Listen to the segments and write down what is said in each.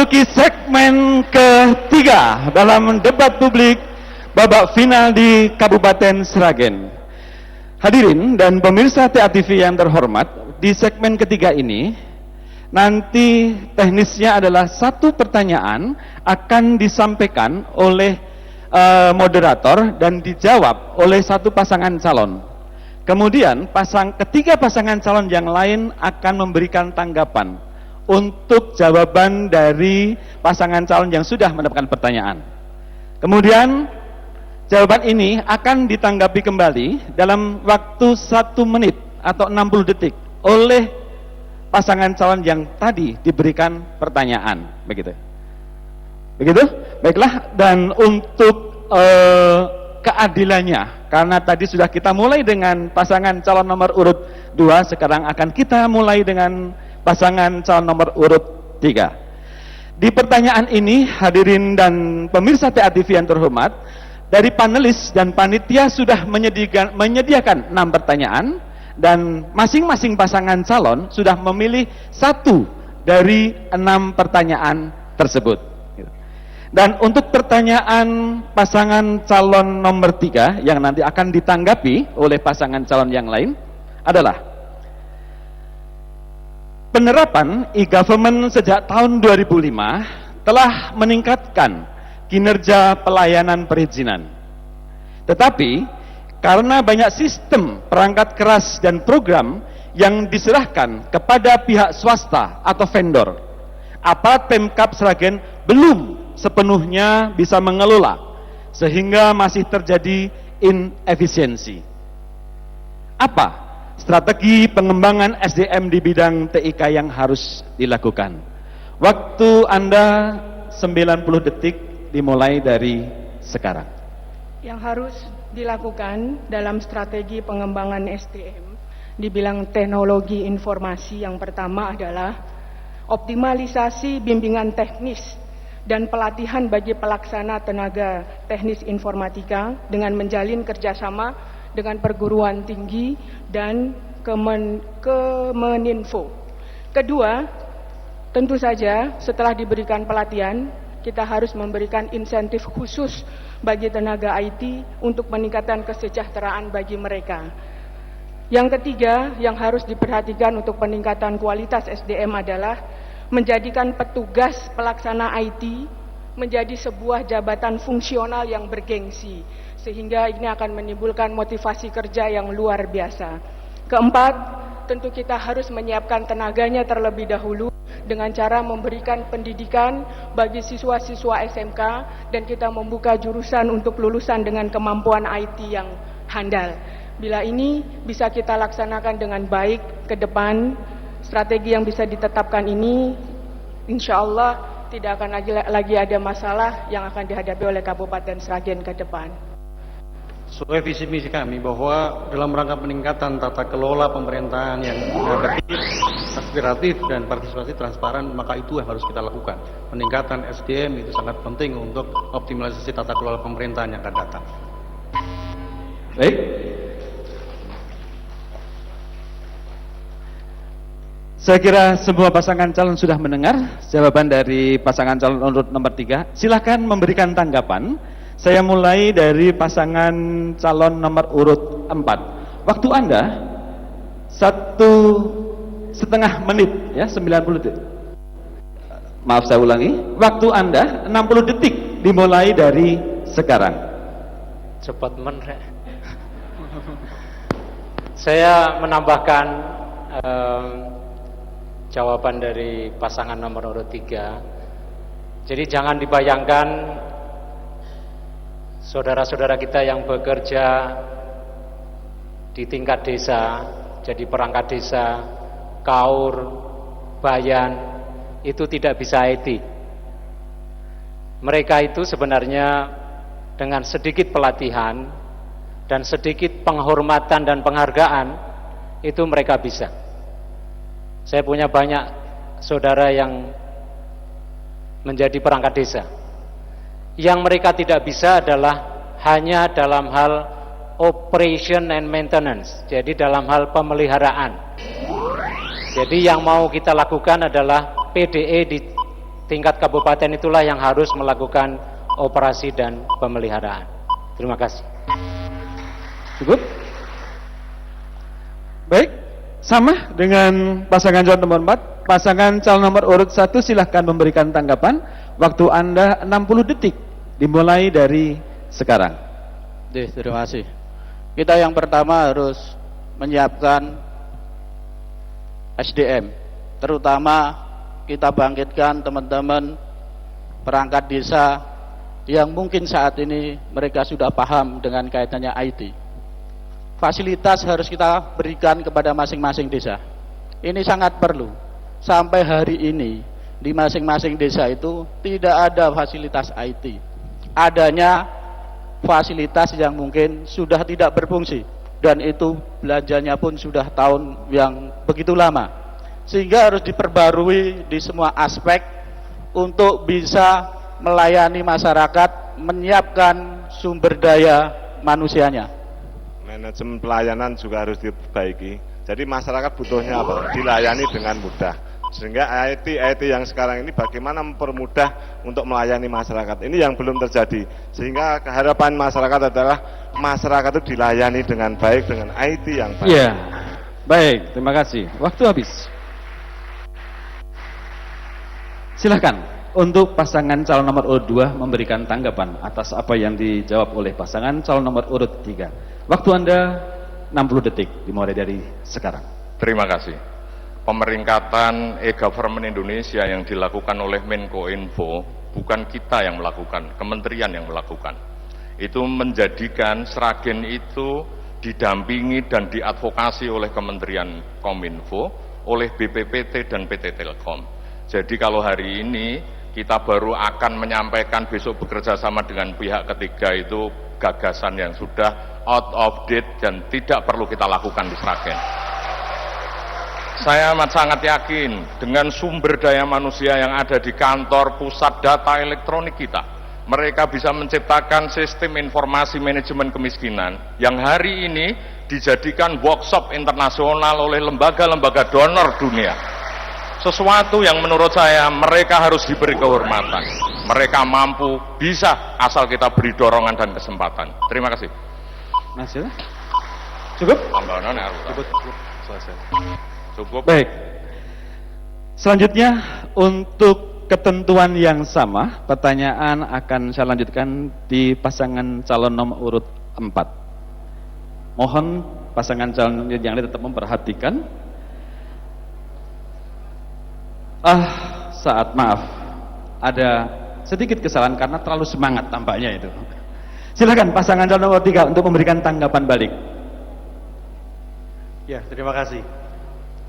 memasuki segmen ketiga dalam debat publik babak final di Kabupaten Sragen. Hadirin dan pemirsa TA TV yang terhormat, di segmen ketiga ini nanti teknisnya adalah satu pertanyaan akan disampaikan oleh moderator dan dijawab oleh satu pasangan calon. Kemudian ketiga pasangan calon yang lain akan memberikan tanggapan untuk jawaban dari pasangan calon yang sudah mendapatkan pertanyaan. Kemudian jawaban ini akan ditanggapi kembali dalam waktu 1 menit atau 60 detik oleh pasangan calon yang tadi diberikan pertanyaan. Begitu. Baiklah, dan untuk keadilannya, karena tadi sudah kita mulai dengan pasangan calon nomor urut 2, sekarang akan kita mulai dengan pasangan calon nomor urut 3. Di pertanyaan ini, hadirin dan pemirsa TA TV yang terhormat, dari panelis dan panitia sudah menyediakan 6 pertanyaan, dan masing-masing pasangan calon sudah memilih 1 dari 6 pertanyaan tersebut. Dan untuk pertanyaan pasangan calon nomor 3 yang nanti akan ditanggapi oleh pasangan calon yang lain adalah: penerapan e-government sejak tahun 2005 telah meningkatkan kinerja pelayanan perizinan. Tetapi karena banyak sistem perangkat keras dan program yang diserahkan kepada pihak swasta atau vendor, aparat Pemkab Sragen belum sepenuhnya bisa mengelola, sehingga masih terjadi inefisiensi. Apa strategi pengembangan SDM di bidang TIK yang harus dilakukan? Waktu Anda 90 detik dimulai dari sekarang. Yang harus dilakukan dalam strategi pengembangan SDM di bidang teknologi informasi, yang pertama adalah optimalisasi bimbingan teknis dan pelatihan bagi pelaksana tenaga teknis informatika dengan menjalin kerjasama dengan perguruan tinggi dan Kemeninfo. Kedua, tentu saja setelah diberikan pelatihan, kita harus memberikan insentif khusus bagi tenaga IT untuk meningkatkan kesejahteraan bagi mereka. Yang ketiga, yang harus diperhatikan untuk peningkatan kualitas SDM adalah menjadikan petugas pelaksana IT menjadi sebuah jabatan fungsional yang bergengsi, sehingga ini akan menimbulkan motivasi kerja yang luar biasa. Keempat, tentu kita harus menyiapkan tenaganya terlebih dahulu dengan cara memberikan pendidikan bagi siswa-siswa SMK, dan kita membuka jurusan untuk lulusan dengan kemampuan IT yang handal. Bila ini bisa kita laksanakan dengan baik ke depan, strategi yang bisa ditetapkan ini, insya Allah tidak akan lagi ada masalah yang akan dihadapi oleh Kabupaten Sragen ke depan. Sesuai visi misi kami bahwa dalam rangka peningkatan tata kelola pemerintahan yang efektif, aspiratif, dan partisipasi transparan, maka itu yang harus kita lakukan. Peningkatan SDM itu sangat penting untuk optimalisasi tata kelola pemerintahan yang akan datang. Baik. Saya kira semua pasangan calon sudah mendengar jawaban dari pasangan calon urut nomor 3. Silahkan memberikan tanggapan. Saya mulai dari pasangan calon nomor urut 4. Waktu Anda 1,5 menit, ya, 90 detik. Maaf, saya ulangi. Waktu Anda 60 detik dimulai dari sekarang. Cepat menrek. Saya menambahkan jawaban dari pasangan nomor urut 3. Jadi jangan dibayangkan saudara-saudara kita yang bekerja di tingkat desa, jadi perangkat desa, kaur, bayan, itu tidak bisa IT. Mereka itu sebenarnya dengan sedikit pelatihan dan sedikit penghormatan dan penghargaan, itu mereka bisa. Saya punya banyak saudara yang menjadi perangkat desa. Yang mereka tidak bisa adalah hanya dalam hal operation and maintenance, jadi dalam hal pemeliharaan. Jadi yang mau kita lakukan adalah PDE di tingkat kabupaten itulah yang harus melakukan operasi dan pemeliharaan. Terima kasih. Cukup? Baik, sama dengan pasangan calon nomor 4. Pasangan calon nomor urut 1 silahkan memberikan tanggapan. Waktu Anda 60 detik, dimulai dari sekarang. Terima kasih. Kita yang pertama harus menyiapkan SDM, terutama kita bangkitkan teman-teman perangkat desa yang mungkin saat ini mereka sudah paham dengan kaitannya IT. Fasilitas harus kita berikan kepada masing-masing desa. Ini sangat perlu. Sampai hari ini di masing-masing desa itu tidak ada fasilitas IT. Adanya fasilitas yang mungkin sudah tidak berfungsi, dan itu belanjanya pun sudah tahun yang begitu lama, sehingga harus diperbarui di semua aspek untuk bisa melayani masyarakat, menyiapkan sumber daya manusianya. Manajemen pelayanan juga harus diperbaiki. Jadi masyarakat butuhnya apa? Dilayani dengan mudah. Sehingga IT yang sekarang ini bagaimana mempermudah untuk melayani masyarakat. Ini yang belum terjadi. Sehingga keharapan masyarakat adalah masyarakat itu dilayani dengan baik, dengan IT yang baik. Iya, baik, terima kasih. Waktu habis. Silahkan untuk pasangan calon nomor urut 2 memberikan tanggapan atas apa yang dijawab oleh pasangan calon nomor urut 3. Waktu Anda 60 detik, dimulai dari sekarang. Terima kasih. Pemeringkatan e-government Indonesia yang dilakukan oleh Menko Info bukan kita yang melakukan, kementerian yang melakukan. Itu menjadikan Sragen itu didampingi dan diadvokasi oleh Kementerian Kominfo, oleh BPPT dan PT Telkom. Jadi kalau hari ini kita baru akan menyampaikan besok bekerja sama dengan pihak ketiga, itu gagasan yang sudah out of date dan tidak perlu kita lakukan di Sragen. Saya amat sangat yakin dengan sumber daya manusia yang ada di kantor pusat data elektronik kita, mereka bisa menciptakan sistem informasi manajemen kemiskinan yang hari ini dijadikan workshop internasional oleh lembaga-lembaga donor dunia. Sesuatu yang menurut saya mereka harus diberi kehormatan. Mereka mampu, bisa, asal kita beri dorongan dan kesempatan. Terima kasih. Nasir, cukup? Cukup. Selesai. Cukup. Baik. Selanjutnya untuk ketentuan yang sama, pertanyaan akan saya lanjutkan di pasangan calon nomor urut 4. Mohon pasangan calon yang lain tetap memperhatikan. Maaf, ada sedikit kesalahan karena terlalu semangat tampaknya itu. Silakan pasangan calon nomor 3 untuk memberikan tanggapan balik. Ya, terima kasih.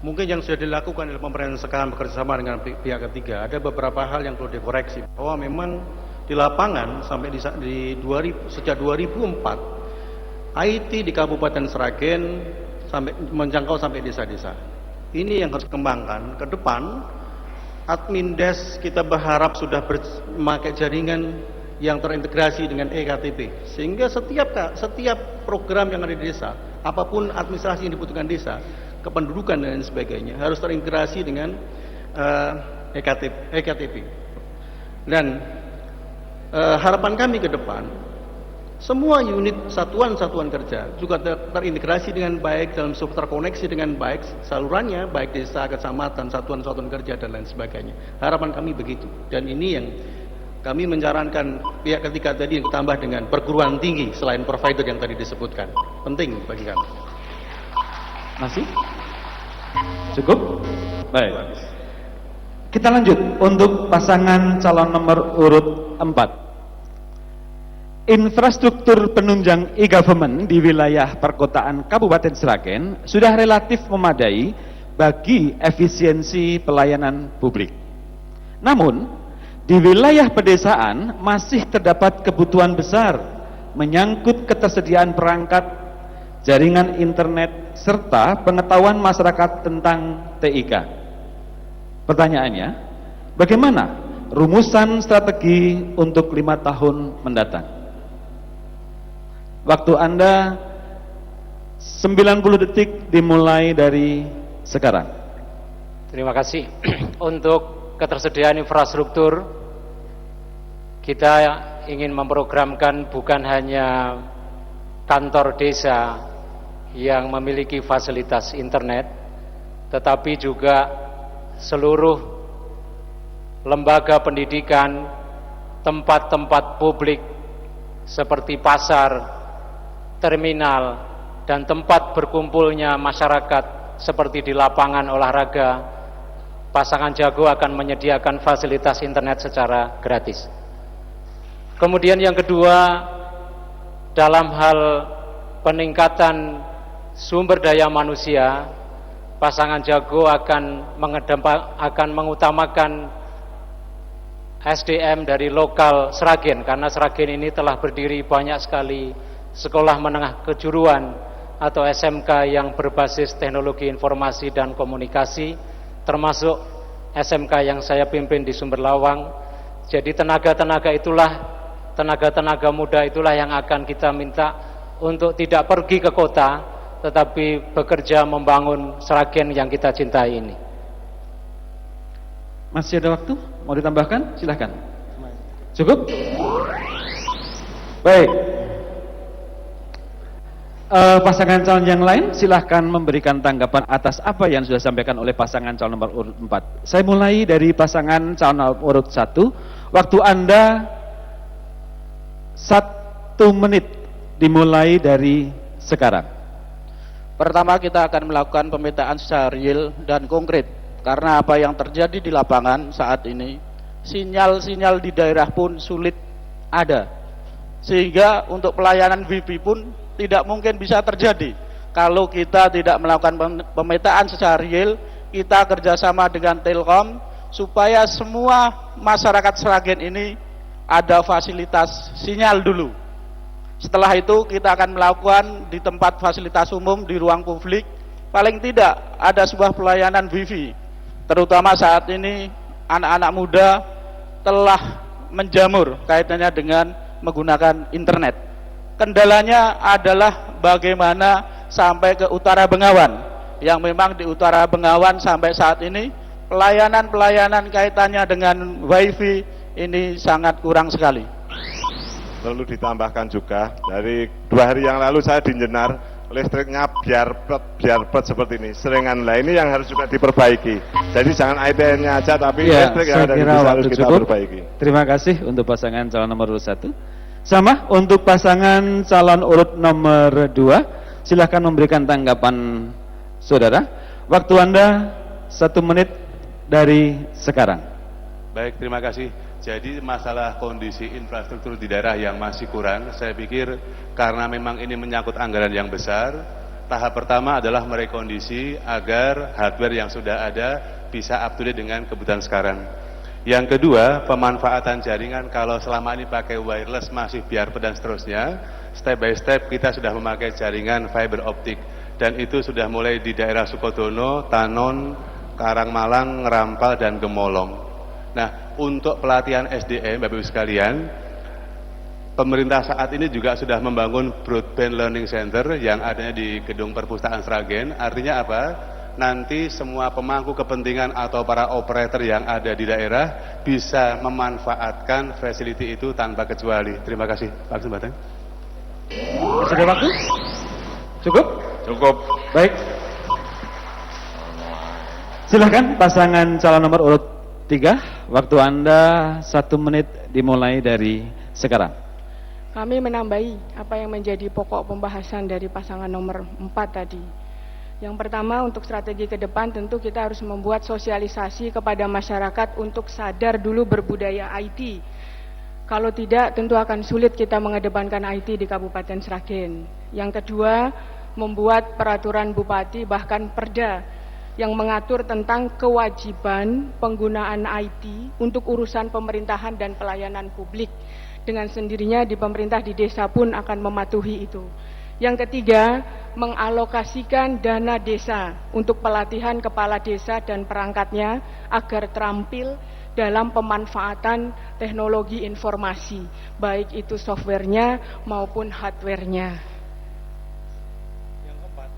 Mungkin yang sudah dilakukan oleh pemerintah sekarang bekerjasama dengan pihak ketiga, ada beberapa hal yang perlu dikoreksi. Bahwa memang di lapangan sampai sejak 2004, IT di Kabupaten Sragen menjangkau sampai desa-desa. Ini yang harus dikembangkan ke depan. Admin Des kita berharap sudah memakai jaringan yang terintegrasi dengan eKTP, sehingga setiap program yang ada di desa, apapun administrasi yang dibutuhkan desa, kependudukan dan sebagainya, harus terintegrasi dengan eKTP. Dan harapan kami ke depan, semua unit satuan-satuan kerja juga terintegrasi dengan baik, dalam terkoneksi dengan baik salurannya, baik desa, kecamatan, satuan-satuan kerja dan lain sebagainya. Harapan kami begitu, dan ini yang kami menyarankan pihak ketiga tadi yang ditambah dengan perguruan tinggi selain provider yang tadi disebutkan. Penting bagi kami. Masih? Cukup? Baik. Kita lanjut untuk pasangan calon nomor urut 4. Infrastruktur penunjang e-government di wilayah perkotaan Kabupaten Sragen sudah relatif memadai bagi efisiensi pelayanan publik. Namun, di wilayah pedesaan masih terdapat kebutuhan besar menyangkut ketersediaan perangkat, jaringan internet, serta pengetahuan masyarakat tentang TIK. Pertanyaannya, bagaimana rumusan strategi untuk 5 tahun mendatang? Waktu Anda 90 detik dimulai dari sekarang. Terima kasih. Untuk ketersediaan infrastruktur, kita ingin memprogramkan bukan hanya kantor desa yang memiliki fasilitas internet, tetapi juga seluruh lembaga pendidikan, tempat-tempat publik seperti pasar, terminal, dan tempat berkumpulnya masyarakat seperti di lapangan olahraga. Pasangan Jago akan menyediakan fasilitas internet secara gratis. Kemudian yang kedua, dalam hal peningkatan sumber daya manusia, pasangan Jago akan mengutamakan SDM dari lokal Sragen, karena Sragen ini telah berdiri banyak sekali sekolah menengah kejuruan atau SMK yang berbasis teknologi informasi dan komunikasi, termasuk SMK yang saya pimpin di Sumber Lawang. Jadi tenaga-tenaga muda itulah yang akan kita minta untuk tidak pergi ke kota, tetapi bekerja membangun Sragen yang kita cintai ini. Masih ada waktu? Mau ditambahkan? Silahkan. Cukup? Baik. Pasangan calon yang lain silahkan memberikan tanggapan atas apa yang sudah disampaikan oleh pasangan calon nomor urut 4. Saya mulai dari pasangan calon nomor urut 1. Waktu Anda 1 menit dimulai dari sekarang. Pertama, kita akan melakukan pemetaan secara real dan konkret, karena apa yang terjadi di lapangan saat ini, sinyal-sinyal di daerah pun sulit ada, sehingga untuk pelayanan WiFi pun tidak mungkin bisa terjadi kalau kita tidak melakukan pemetaan secara real. Kita kerjasama dengan Telkom supaya semua masyarakat Sragen ini ada fasilitas sinyal dulu. Setelah itu kita akan melakukan di tempat fasilitas umum, di ruang publik, paling tidak ada sebuah pelayanan WiFi. Terutama saat ini anak-anak muda telah menjamur kaitannya dengan menggunakan internet. Kendalanya adalah bagaimana sampai ke Utara Bengawan, yang memang di Utara Bengawan sampai saat ini pelayanan-pelayanan kaitannya dengan WiFi ini sangat kurang sekali. Perlu ditambahkan juga, dari 2 hari yang lalu saya dijenar, listriknya biarpet seperti ini, seringan lah, ini yang harus juga diperbaiki. Jadi jangan IT-nya aja, tapi Ya, listrik yang saya ada di kira desa waktu harus kita cukup. perbaiki. Terima kasih untuk pasangan calon nomor urut 1. Sama untuk pasangan calon urut nomor 2. Silahkan memberikan tanggapan saudara. Waktu Anda 1 menit dari sekarang. Baik, terima kasih. Jadi masalah kondisi infrastruktur di daerah yang masih kurang, saya pikir karena memang ini menyangkut anggaran yang besar, tahap pertama adalah merekondisi agar hardware yang sudah ada bisa up to date dengan kebutuhan sekarang. Yang kedua, pemanfaatan jaringan. Kalau selama ini pakai wireless masih biarpet dan seterusnya, step by step kita sudah memakai jaringan fiber optik, dan itu sudah mulai di daerah Sukodono, Tanon, Karangmalang, Ngerampal, dan Gemolong. Nah, untuk pelatihan SDM, Bapak Ibu sekalian, pemerintah saat ini juga sudah membangun Broadband Learning Center yang adanya di Gedung Perpustakaan Sragen. Artinya apa? Nanti semua pemangku kepentingan atau para operator yang ada di daerah bisa memanfaatkan facility itu tanpa kecuali. Terima kasih Pak kesempatan. Masih ada waktu? Cukup? Cukup. Baik. Silahkan pasangan calon nomor urut 3. Waktu Anda 1 menit dimulai dari sekarang. Kami menambahi apa yang menjadi pokok pembahasan dari pasangan nomor 4 tadi. Yang pertama, untuk strategi ke depan tentu kita harus membuat sosialisasi kepada masyarakat untuk sadar dulu berbudaya IT. Kalau tidak, tentu akan sulit kita mengedepankan IT di Kabupaten Sragen. Yang kedua, membuat peraturan bupati bahkan perda yang mengatur tentang kewajiban penggunaan IT untuk urusan pemerintahan dan pelayanan publik. Dengan sendirinya di pemerintah di desa pun akan mematuhi itu. Yang ketiga, mengalokasikan dana desa untuk pelatihan kepala desa dan perangkatnya agar terampil dalam pemanfaatan teknologi informasi, baik itu softwarenya maupun hardwarenya. Yang keempat.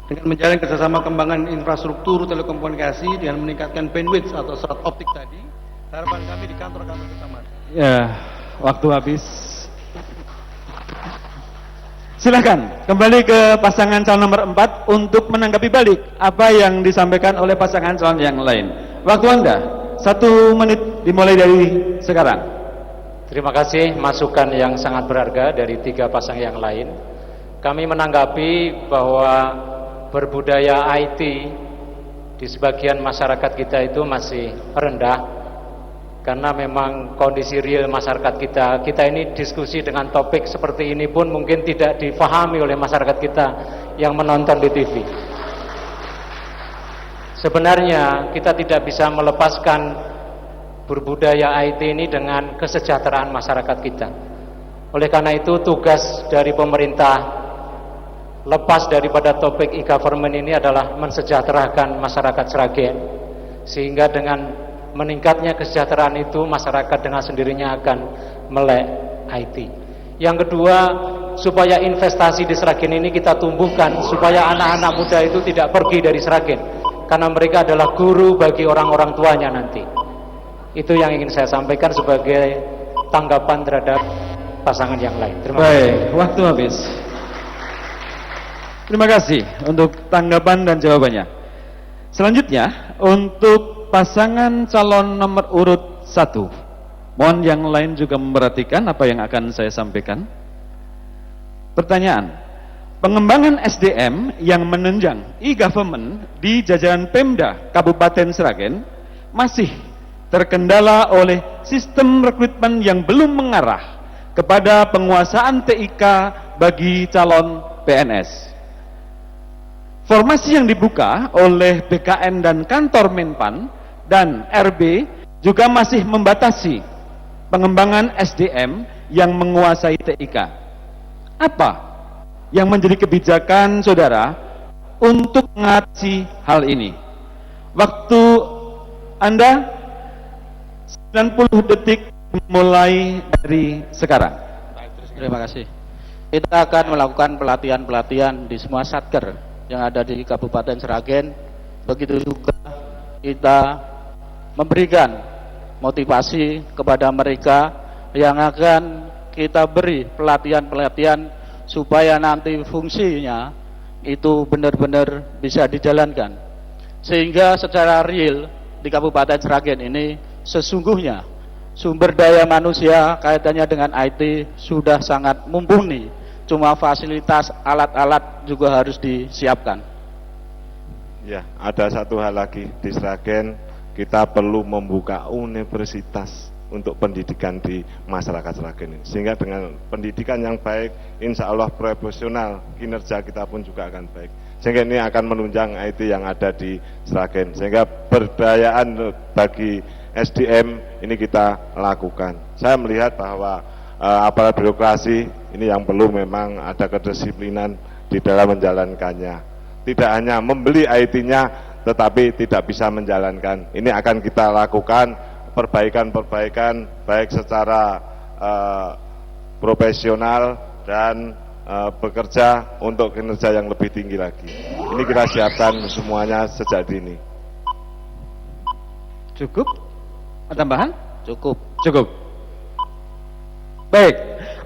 dengan menjalin kerjasama kembangan infrastruktur telekomunikasi dengan meningkatkan bandwidth atau serat optik tadi, harapan kami di kantor-kantor kecamatan. Ya, waktu habis. Silakan kembali ke pasangan calon nomor 4 untuk menanggapi balik apa yang disampaikan oleh pasangan calon yang lain. Waktu Anda 1 menit dimulai dari sekarang. Terima kasih masukan yang sangat berharga dari 3 pasang yang lain. Kami menanggapi bahwa berbudaya IT di sebagian masyarakat kita itu masih rendah, karena memang kondisi real masyarakat kita ini diskusi dengan topik seperti ini pun mungkin tidak difahami oleh masyarakat kita yang menonton di TV. Sebenarnya kita tidak bisa melepaskan berbudaya IT ini dengan kesejahteraan masyarakat kita. Oleh karena itu tugas dari pemerintah lepas daripada topik e-government ini adalah mensejahterakan masyarakat Sragen, sehingga dengan meningkatnya kesejahteraan itu masyarakat dengan sendirinya akan melek IT. Yang kedua, supaya investasi di Sragen ini kita tumbuhkan, supaya anak-anak muda itu tidak pergi dari Sragen, karena mereka adalah guru bagi orang-orang tuanya nanti. Itu yang ingin saya sampaikan sebagai tanggapan terhadap pasangan yang lain. Terima kasih. Baik, waktu habis. Terima kasih untuk tanggapan dan jawabannya. Selanjutnya untuk pasangan calon nomor urut 1. Mohon yang lain juga memperhatikan apa yang akan saya sampaikan. Pertanyaan: pengembangan SDM yang menunjang e-government di jajaran Pemda Kabupaten Sragen masih terkendala oleh sistem rekrutmen yang belum mengarah kepada penguasaan TIK bagi calon PNS. Formasi yang dibuka oleh BKN dan kantor Menpan dan RB juga masih membatasi pengembangan SDM yang menguasai TIK. Apa yang menjadi kebijakan saudara untuk mengatasi hal ini? Waktu Anda 90 detik mulai dari sekarang. Terima kasih. Kita akan melakukan pelatihan-pelatihan di semua satker yang ada di Kabupaten Sragen. Begitu juga kita memberikan motivasi kepada mereka yang akan kita beri pelatihan-pelatihan supaya nanti fungsinya itu benar-benar bisa dijalankan, sehingga secara real di Kabupaten Sragen ini sesungguhnya sumber daya manusia kaitannya dengan IT sudah sangat mumpuni. Cuma fasilitas alat-alat juga harus disiapkan. Ya, ada satu hal lagi di Sragen, kita perlu membuka universitas untuk pendidikan di masyarakat Sragen ini. Sehingga dengan pendidikan yang baik, insya Allah profesional, kinerja kita pun juga akan baik. Sehingga ini akan menunjang IT yang ada di Sragen. Sehingga berdayaan bagi SDM ini kita lakukan. Saya melihat bahwa aparat birokrasi ini yang perlu memang ada kedisiplinan di dalam menjalankannya. Tidak hanya membeli IT-nya tetapi tidak bisa menjalankan. Ini akan kita lakukan perbaikan-perbaikan baik secara profesional dan bekerja untuk kinerja yang lebih tinggi lagi. Ini kita siapkan semuanya sejak dini. Cukup? Ada tambahan? Cukup. Cukup. Baik,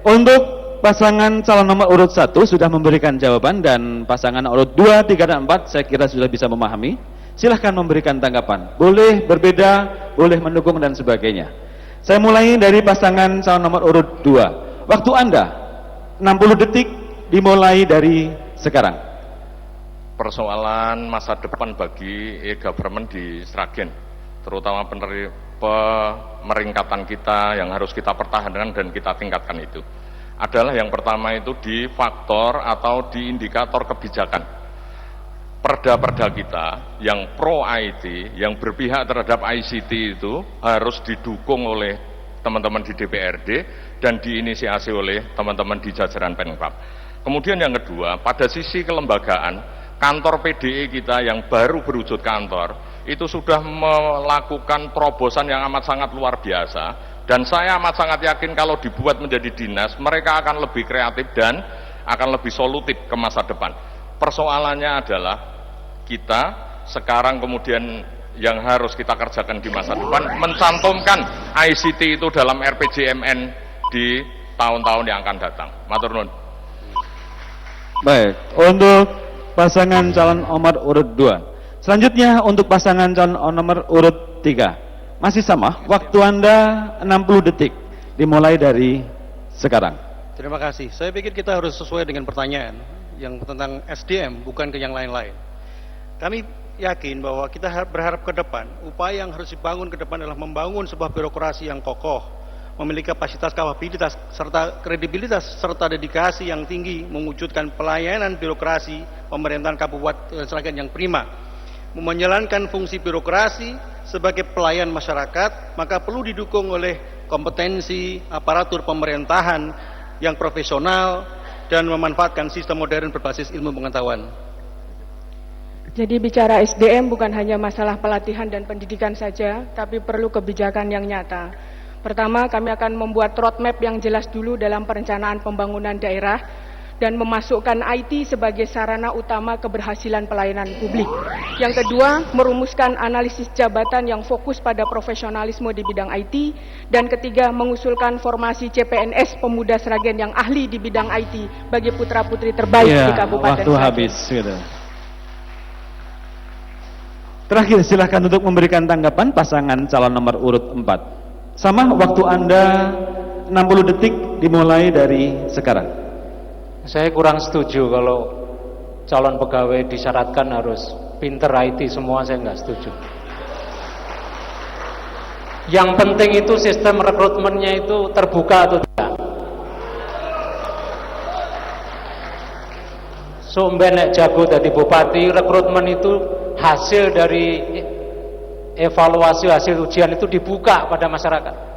untuk pasangan calon nomor urut 1 sudah memberikan jawaban, dan pasangan urut 2, 3, dan 4 saya kira sudah bisa memahami. Silahkan memberikan tanggapan. Boleh berbeda, boleh mendukung dan sebagainya. Saya mulai dari pasangan calon nomor urut 2. Waktu Anda 60 detik dimulai dari sekarang. Persoalan masa depan bagi e-government di Sragen, terutama pemeringkatan kita yang harus kita pertahankan dan kita tingkatkan itu adalah yang pertama itu di faktor atau di indikator kebijakan. Perda-perda kita yang pro IT, yang berpihak terhadap ICT itu harus didukung oleh teman-teman di DPRD dan diinisiasi oleh teman-teman di jajaran Pemkab. Kemudian yang kedua, pada sisi kelembagaan, kantor PDE kita yang baru berwujud kantor itu sudah melakukan terobosan yang amat sangat luar biasa, dan saya amat sangat yakin kalau dibuat menjadi dinas mereka akan lebih kreatif dan akan lebih solutif ke masa depan. Persoalannya adalah kita sekarang kemudian yang harus kita kerjakan di masa depan mencantumkan ICT itu dalam RPJMN di tahun-tahun yang akan datang. Matur nuwun. Baik, untuk pasangan calon nomor urut 2. Selanjutnya untuk pasangan calon nomor urut 3. Masih sama, waktu Anda 60 detik dimulai dari sekarang. Terima kasih. Saya pikir kita harus sesuai dengan pertanyaan yang tentang SDM, bukan ke yang lain-lain. Kami yakin bahwa kita berharap ke depan, upaya yang harus dibangun ke depan adalah membangun sebuah birokrasi yang kokoh, memiliki kapasitas, kapabilitas, serta kredibilitas, serta dedikasi yang tinggi, mewujudkan pelayanan birokrasi pemerintahan Kabupaten Sragen yang prima. Menjalankan fungsi birokrasi sebagai pelayan masyarakat, maka perlu didukung oleh kompetensi aparatur pemerintahan yang profesional dan memanfaatkan sistem modern berbasis ilmu pengetahuan. Jadi bicara SDM bukan hanya masalah pelatihan dan pendidikan saja, tapi perlu kebijakan yang nyata. Pertama, kami akan membuat roadmap yang jelas dulu dalam perencanaan pembangunan daerah dan memasukkan IT sebagai sarana utama keberhasilan pelayanan publik. Yang kedua, merumuskan analisis jabatan yang fokus pada profesionalisme di bidang IT. Dan ketiga, mengusulkan formasi CPNS pemuda Sragen yang ahli di bidang IT bagi putra-putri terbaik di Kabupaten Waktu Sragen. habis. Gitu. Terakhir, silakan untuk memberikan tanggapan pasangan calon nomor urut 4. Sama, waktu Anda 60 detik dimulai dari sekarang. Saya kurang setuju kalau calon pegawai disyaratkan harus pinter IT semua, saya nggak setuju. Yang penting itu sistem rekrutmennya itu terbuka atau tidak. Sumben nek jago dari bupati, rekrutmen itu hasil dari evaluasi hasil ujian itu dibuka pada masyarakat.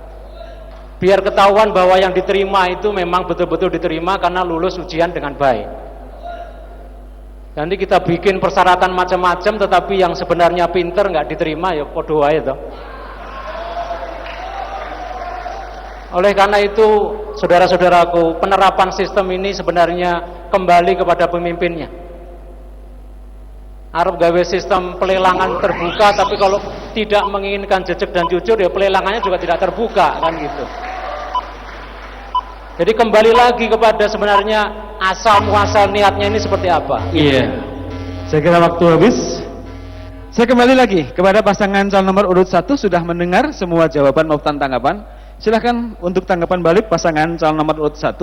Biar ketahuan bahwa yang diterima itu memang betul-betul diterima karena lulus ujian dengan baik. Nanti kita bikin persyaratan macam-macam, tetapi yang sebenarnya pinter nggak diterima, ya podo wae toh. Oleh karena itu, saudara-saudaraku, penerapan sistem ini sebenarnya kembali kepada pemimpinnya. Arab gawe sistem pelelangan terbuka, tapi kalau tidak menginginkan jejak dan jujur, ya pelelangannya juga tidak terbuka, kan gitu. Jadi kembali lagi kepada sebenarnya asal muasal niatnya ini seperti apa. Iya. Saya kira waktu habis. Saya kembali lagi kepada pasangan calon nomor urut 1, sudah mendengar semua jawaban maupun tanggapan. Silakan untuk tanggapan balik pasangan calon nomor urut 1.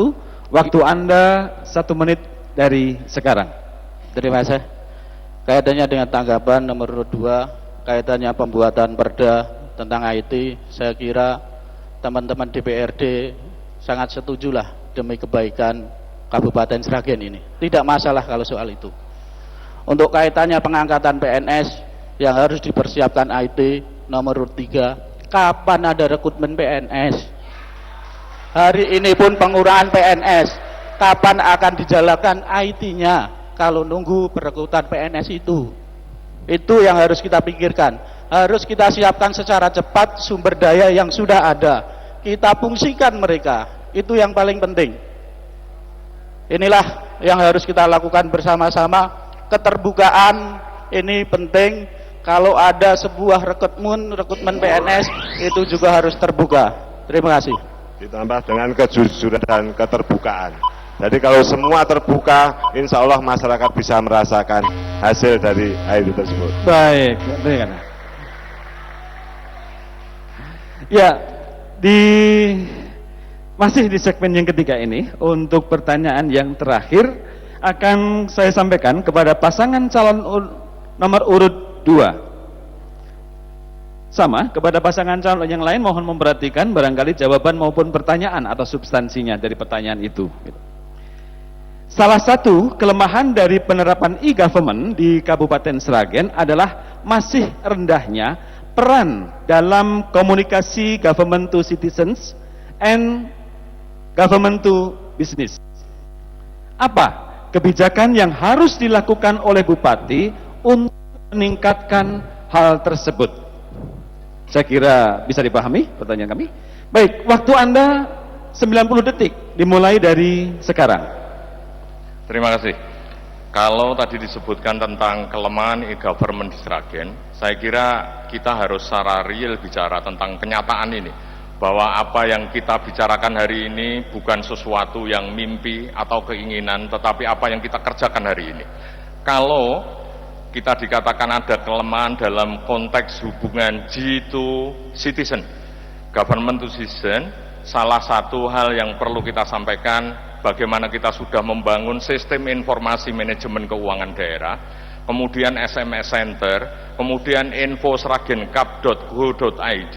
Waktu Anda 1 menit dari sekarang. Terima kasih. Kaitannya dengan tanggapan nomor urut 2, kaitannya pembuatan perda tentang IT, saya kira teman-teman DPRD sangat setujulah demi kebaikan Kabupaten Sragen ini. Tidak masalah kalau soal itu. Untuk kaitannya pengangkatan PNS yang harus dipersiapkan IT, nomor urut 3, kapan ada rekrutmen PNS? Hari ini pun pengurangan PNS, kapan akan dijalankan IT-nya? Kalau nunggu perekrutan PNS itu yang harus kita pikirkan. Harus kita siapkan secara cepat sumber daya yang sudah ada, kita fungsikan mereka, itu yang paling penting. Inilah yang harus kita lakukan bersama-sama. Keterbukaan ini penting. Kalau ada sebuah rekrutmen PNS, itu juga harus terbuka. Terima kasih. Ditambah dengan kejujuran dan keterbukaan. Jadi kalau semua terbuka, insya Allah masyarakat bisa merasakan hasil dari IT tersebut. Baik, berikan. Ya, masih di segmen yang ketiga ini, untuk pertanyaan yang terakhir akan saya sampaikan kepada pasangan calon nomor urut 2. Sama, kepada pasangan calon yang lain mohon memperhatikan barangkali jawaban maupun pertanyaan atau substansinya dari pertanyaan itu. Salah satu kelemahan dari penerapan e-government di Kabupaten Sragen adalah masih rendahnya peran dalam komunikasi government to citizens and government to business. Apa kebijakan yang harus dilakukan oleh Bupati untuk meningkatkan hal tersebut? Saya kira bisa dipahami pertanyaan kami. Baik, waktu Anda 90 detik dimulai dari sekarang. Terima kasih. Kalau tadi disebutkan tentang kelemahan e-government di Sragen, saya kira kita harus secara real bicara tentang kenyataan ini. Bahwa apa yang kita bicarakan hari ini bukan sesuatu yang mimpi atau keinginan, tetapi apa yang kita kerjakan hari ini. Kalau kita dikatakan ada kelemahan dalam konteks hubungan G to citizen, government to citizen, salah satu hal yang perlu kita sampaikan, bagaimana kita sudah membangun sistem informasi manajemen keuangan daerah, kemudian SMS Center, kemudian info.sragenkap.go.id,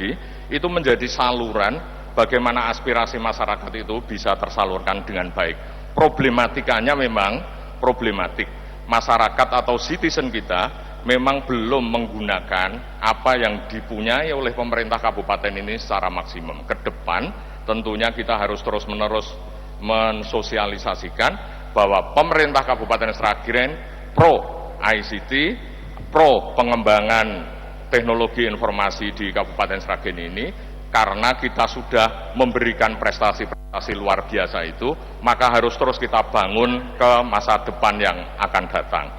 itu menjadi saluran bagaimana aspirasi masyarakat itu bisa tersalurkan dengan baik. Problematikanya memang problematik. Masyarakat atau citizen kita memang belum menggunakan apa yang dipunyai oleh pemerintah kabupaten ini secara maksimum. Ke depan tentunya kita harus terus-menerus mensosialisasikan bahwa pemerintah Kabupaten Sragen pro ICT, pro pengembangan teknologi informasi di Kabupaten Sragen ini, karena kita sudah memberikan prestasi-prestasi luar biasa itu, maka harus terus kita bangun ke masa depan yang akan datang.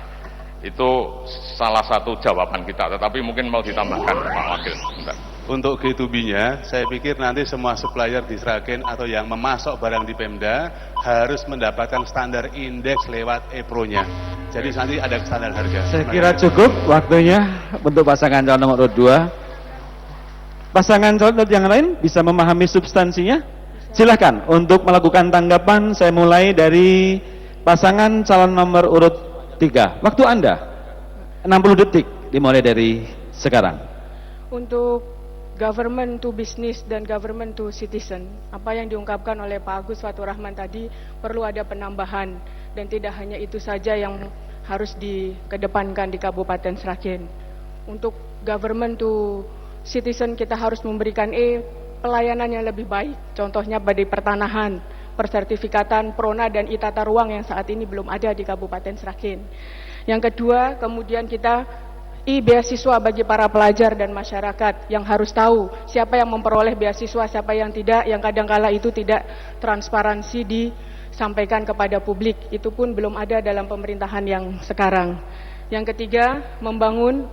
Itu salah satu jawaban kita, tetapi mungkin mau ditambahkan Pak Wakil. Bentar. Untuk G2B-nya, saya pikir nanti semua supplier di Sragen atau yang memasok barang di Pemda harus mendapatkan standar indeks lewat EPRO-nya. Jadi nanti ada standar harga. Saya kira cukup waktunya untuk pasangan calon nomor 2. Pasangan calon yang lain bisa memahami substansinya? Silahkan untuk melakukan tanggapan. Saya mulai dari pasangan calon nomor urut 3. Waktu Anda 60 detik dimulai dari sekarang. Untuk government to business dan government to citizen, apa yang diungkapkan oleh Pak Agus Fatur Rahman tadi perlu ada penambahan, dan tidak hanya itu saja yang harus dikedepankan di Kabupaten Sragen. Untuk government to citizen kita harus memberikan pelayanan yang lebih baik, contohnya pada pertanahan, persertifikatan, prona dan itata ruang yang saat ini belum ada di Kabupaten Sragen. Yang kedua, kemudian kita beasiswa bagi para pelajar dan masyarakat yang harus tahu siapa yang memperoleh beasiswa, siapa yang tidak, yang kadangkala itu tidak transparansi disampaikan kepada publik. Itu pun belum ada dalam pemerintahan yang sekarang. Yang ketiga, membangun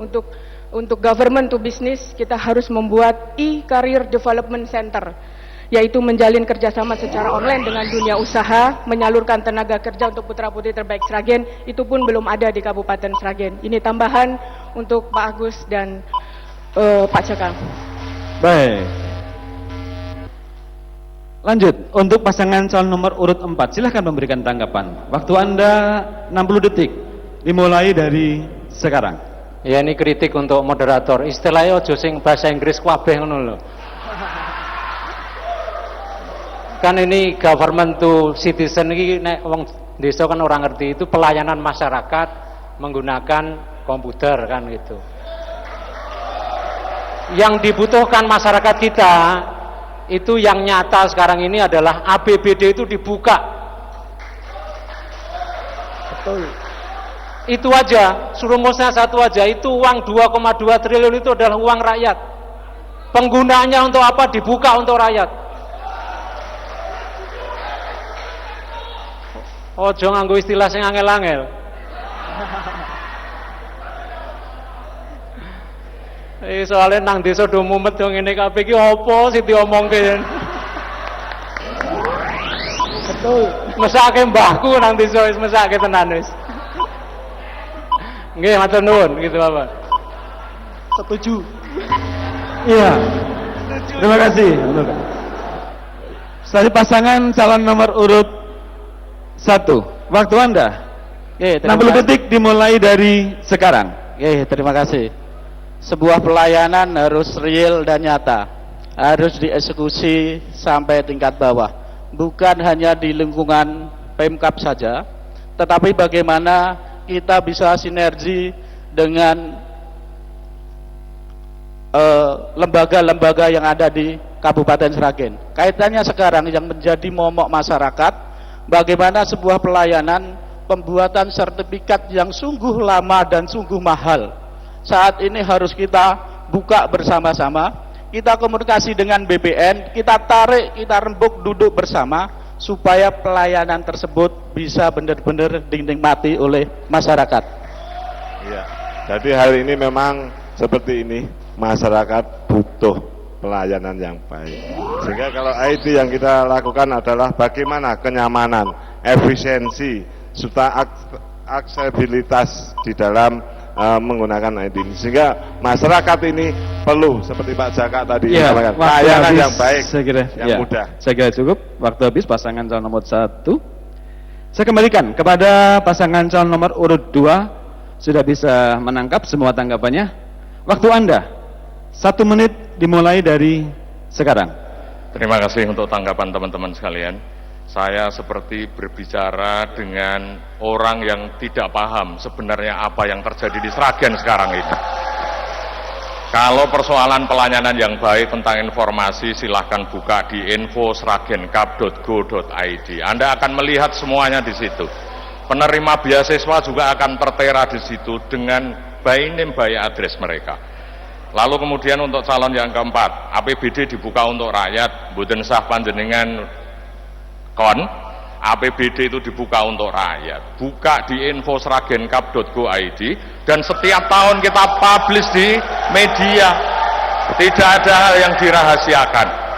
untuk government to business, kita harus membuat e-career development center, yaitu menjalin kerjasama secara online dengan dunia usaha, menyalurkan tenaga kerja untuk putra-putri terbaik Sragen. Itu pun belum ada di Kabupaten Sragen. Ini tambahan untuk Pak Agus dan Pak Cakang. Baik. Lanjut, untuk pasangan calon nomor urut 4, silahkan memberikan tanggapan. Waktu Anda 60 detik, dimulai dari sekarang. Ya, ini kritik untuk moderator. Istilahnya ojo sing bahasa Inggris kabeh ngono lho. Kan ini government to citizen ini nek wong desa kan orang ngerti, itu pelayanan masyarakat menggunakan komputer kan gitu. Yang dibutuhkan masyarakat kita itu yang nyata sekarang ini adalah APBD itu dibuka. Betul. Itu aja, rumusnya satu aja, itu uang 2,2 triliun itu adalah uang rakyat. Penggunaannya untuk apa? Dibuka untuk rakyat. Ojo nganggo istilah sing angel-angel. Soalnya nang desa do mumet do ngene kabeh iki apa sing diomongke. Betul. Mesake mbahku nang desa wis mesake tenan wis. Nggih, matur nuwun gitu Bapak. Setuju. Iya. Terima kasih. Selanjutnya pasangan calon nomor urut 1. Waktu Anda 60 detik dimulai dari sekarang. Terima kasih. Sebuah pelayanan harus real dan nyata, harus dieksekusi sampai tingkat bawah, bukan hanya di lingkungan Pemkab saja, tetapi bagaimana kita bisa sinergi dengan lembaga-lembaga yang ada di Kabupaten Sragen. Kaitannya sekarang yang menjadi momok masyarakat, bagaimana sebuah pelayanan pembuatan sertifikat yang sungguh lama dan sungguh mahal saat ini harus kita buka bersama-sama, kita komunikasi dengan BPN, kita tarik, kita rembuk duduk bersama supaya pelayanan tersebut bisa benar-benar dinikmati oleh masyarakat. Iya. Jadi hari ini memang seperti ini, masyarakat butuh pelayanan yang baik. Sehingga kalau IT yang kita lakukan adalah bagaimana kenyamanan, efisiensi, serta aksesibilitas di dalam menggunakan IT ini. Sehingga masyarakat ini perlu seperti Pak Jaka tadi Ya, sampaikan, waktu pelayanan habis, yang baik, saya kira, yang ya, mudah. Saya kira cukup. Waktu habis pasangan calon nomor 1. Saya kembalikan kepada pasangan calon nomor urut 2. Sudah bisa menangkap semua tanggapannya. Waktu Anda 1 menit dimulai dari sekarang. Terima kasih untuk tanggapan teman-teman sekalian. Saya seperti berbicara dengan orang yang tidak paham sebenarnya apa yang terjadi di Sragen sekarang ini. Kalau persoalan pelayanan yang baik tentang informasi, silahkan buka di info.sragenkap.go.id. Anda akan melihat semuanya di situ. Penerima beasiswa juga akan tertera di situ dengan by name, by address mereka. Lalu kemudian untuk calon yang keempat, APBD dibuka untuk rakyat, mboten sah panjenengan kon, APBD itu dibuka untuk rakyat. Buka di info.sragenkap.go.id dan setiap tahun kita publish di media. Tidak ada hal yang dirahasiakan.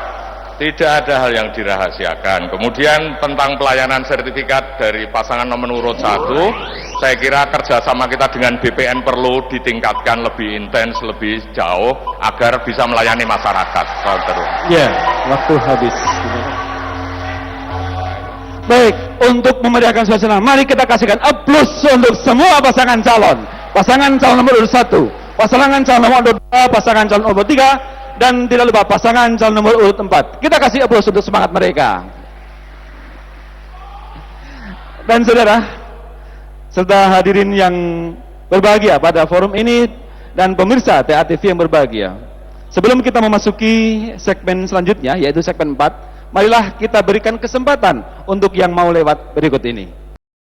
Tidak ada hal yang dirahasiakan. Kemudian tentang pelayanan sertifikat dari pasangan nomor urut 1, saya kira kerjasama kita dengan BPN perlu ditingkatkan lebih intens, lebih jauh agar bisa melayani masyarakat. Ya, waktu habis. Baik, untuk memeriahkan suasana, mari kita kasihkan aplaus untuk semua pasangan calon. Pasangan calon nomor urut 1, pasangan calon nomor urut 2, pasangan calon nomor 3, dan tidak lupa pasangan calon nomor urut 4. Kita kasih aplaus untuk semangat mereka. Dan saudara, serta hadirin yang berbahagia pada forum ini dan pemirsa TA TV yang berbahagia. Sebelum kita memasuki segmen selanjutnya, yaitu segmen 4, marilah kita berikan kesempatan untuk yang mau lewat berikut ini.